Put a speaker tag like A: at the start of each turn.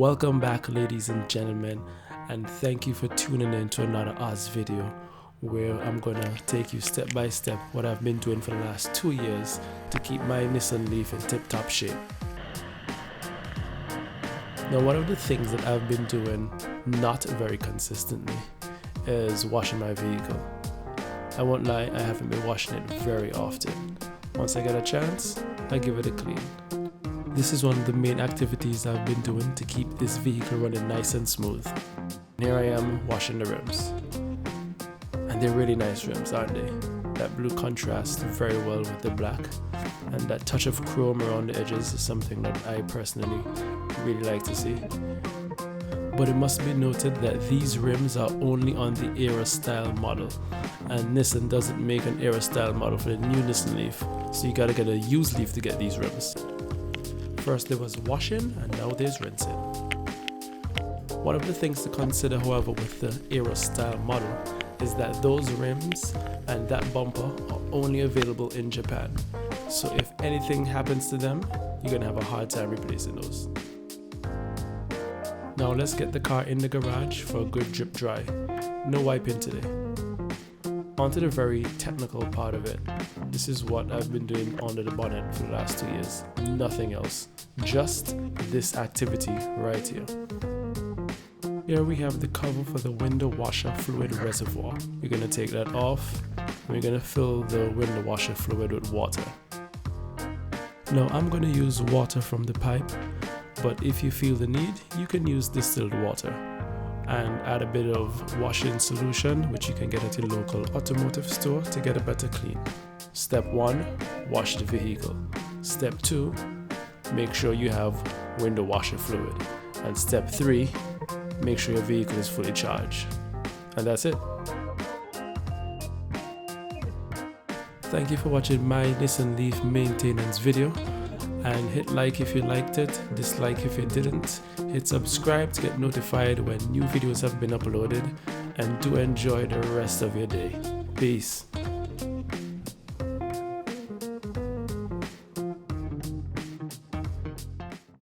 A: Welcome back, ladies and gentlemen, and thank you for tuning in to another Oz video where I'm gonna take you step by step what I've been doing for the last 2 years to keep my Nissan Leaf in tip-top shape. Now, one of the things that I've been doing not very consistently is washing my vehicle. I won't lie, I haven't been washing it very often. Once I get a chance, I give it a clean. This is one of the main activities I've been doing to keep this vehicle running nice and smooth. And here I am washing the rims. And they're really nice rims, aren't they? That blue contrasts very well with the black. And that touch of chrome around the edges is something that I personally really like to see. But it must be noted that these rims are only on the Era style model. And Nissan doesn't make an Era style model for the new Nissan Leaf. So you gotta get a used Leaf to get these rims. First there was washing, and now there's rinsing. One of the things to consider, however, with the Era style model is that those rims and that bumper are only available in Japan. So if anything happens to them, you're gonna have a hard time replacing those. Now let's get the car in the garage for a good drip dry. No wiping today. On to the very technical part of it. This is what I've been doing under the bonnet for the last 2 years. Nothing else. Just this activity right here. Here we have the cover for the window washer fluid reservoir. We're going to take that off. We're going to fill the window washer fluid with water. Now I'm going to use water from the pipe, but if you feel the need, you can use distilled water. And add a bit of washing solution, which you can get at your local automotive store to get a better clean. Step 1, wash the vehicle. Step 2, make sure you have window washer fluid. And step 3, make sure your vehicle is fully charged. And that's it. Thank you for watching my Nissan Leaf maintenance video. And hit like if you liked it, dislike if you didn't, hit subscribe to get notified when new videos have been uploaded, and do enjoy the rest of your day. Peace.